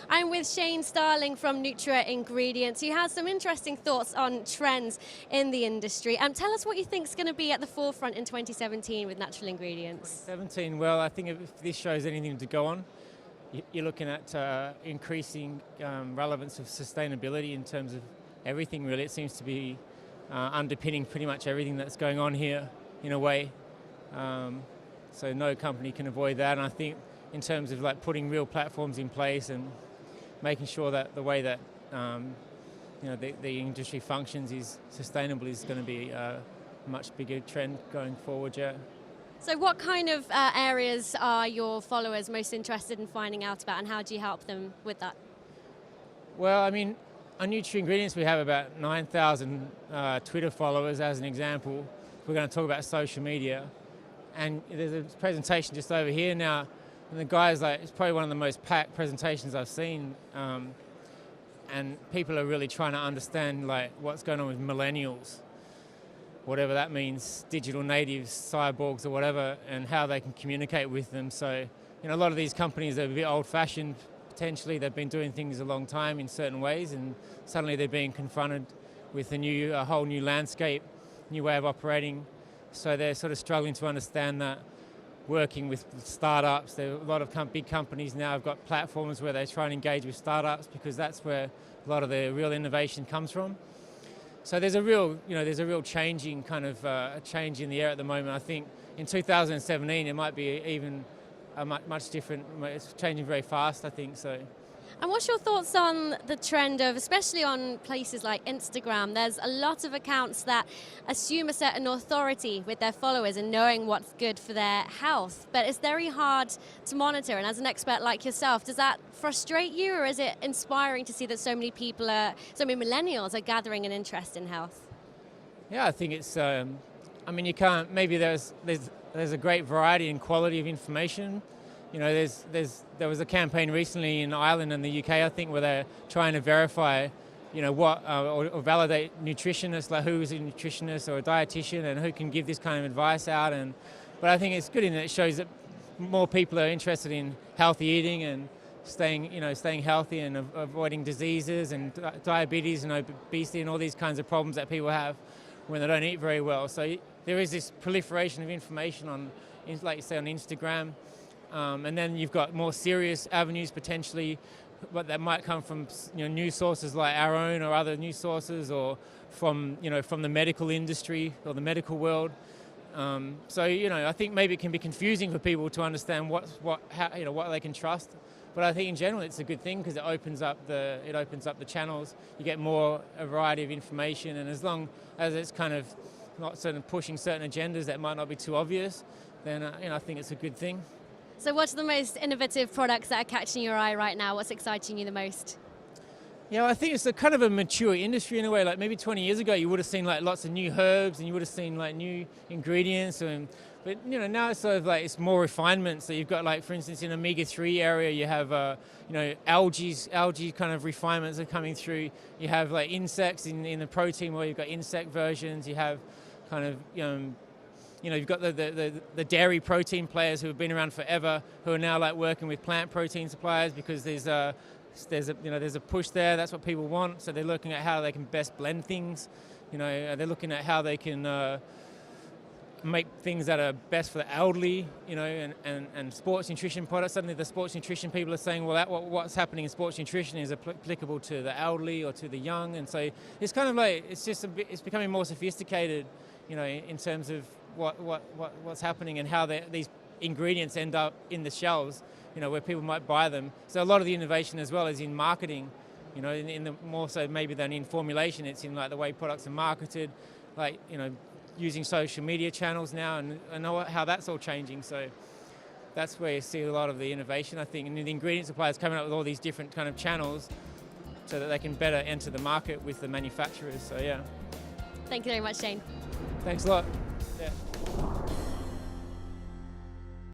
I'm with Shane Starling from Nutra Ingredients, who has some interesting thoughts on trends in the industry. Tell us what you think is going to be at the forefront in 2017 with natural ingredients. 17, well, I think if this shows anything to go on, you're looking at increasing relevance of sustainability in terms of everything, really. It seems to be underpinning pretty much everything that's going on here, in a way. So no company can avoid that. And I think in terms of like putting real platforms in place and making sure that the way that the industry functions is sustainable is going to be a much bigger trend going forward, yeah. So what kind of areas are your followers most interested in finding out about, and how do you help them with that? Well, I mean, on Nutra Ingredients we have about 9,000 Twitter followers, as an example. We're going to talk about social media. And there's a presentation just over here now, and the guy's like, it's probably one of the most packed presentations I've seen. And people are really trying to understand like what's going on with millennials, whatever that means, digital natives, cyborgs or whatever, and how they can communicate with them. So, a lot of these companies are a bit old-fashioned, potentially. They've been doing things a long time in certain ways, and suddenly they're being confronted with a whole new landscape, new way of operating. So they're sort of struggling to understand that. Working with startups, there are a lot of big companies now have got platforms where they try and engage with startups, because that's where a lot of the real innovation comes from. So there's a real changing kind of a change in the air at the moment. I think in 2017 it might be even a much different. It's changing very fast, I think so. And what's your thoughts on the trend of, especially on places like Instagram, there's a lot of accounts that assume a certain authority with their followers and knowing what's good for their health, but it's very hard to monitor. And as an expert like yourself, does that frustrate you, or is it inspiring to see that so many millennials are gathering an interest in health? Yeah, I think it's, you can't, maybe there's a great variety and quality of information. There was a campaign recently in Ireland and the UK, I think, where they're trying to verify, or validate nutritionists, like who is a nutritionist or a dietitian and who can give this kind of advice out. But I think it's good in that it shows that more people are interested in healthy eating and staying healthy and avoiding diseases and diabetes and obesity and all these kinds of problems that people have when they don't eat very well. So there is this proliferation of information like you say, on Instagram. And then you've got more serious avenues potentially, but that might come from news sources like our own or other news sources, or from the medical industry or the medical world. So I think maybe it can be confusing for people to understand what they can trust. But I think in general it's a good thing, because it opens up the channels. You get a variety of information, and as long as it's kind of not pushing certain agendas that might not be too obvious, then I think it's a good thing. So what's the most innovative products that are catching your eye right now? What's exciting you the most? Yeah, I think it's a kind of a mature industry in a way. Like maybe 20 years ago, you would have seen like lots of new herbs and you would have seen like new ingredients. But now it's sort of like it's more refinement. So you've got like, for instance, in omega-3 area, you have algae kind of refinements are coming through. You have like insects in the protein, where you've got insect versions. You have kind of you've got the dairy protein players who have been around forever, who are now like working with plant protein suppliers, because there's a push there. That's what people want. So they're looking at how they can best blend things. They're looking at how they can make things that are best for the elderly. And sports nutrition products. Suddenly the sports nutrition people are saying, well, what's happening in sports nutrition is applicable to the elderly or to the young. And so it's kind of like it's becoming more sophisticated. In terms of what's happening and how these ingredients end up in the shelves, where people might buy them. So a lot of the innovation as well is in marketing, in the more so maybe than in formulation. It's in like the way products are marketed, like using social media channels now, and how that's all changing. So that's where you see a lot of the innovation, I think, and the ingredient suppliers coming up with all these different kind of channels so that they can better enter the market with the manufacturers. So yeah. Thank you very much, Shane. Thanks a lot. Yeah.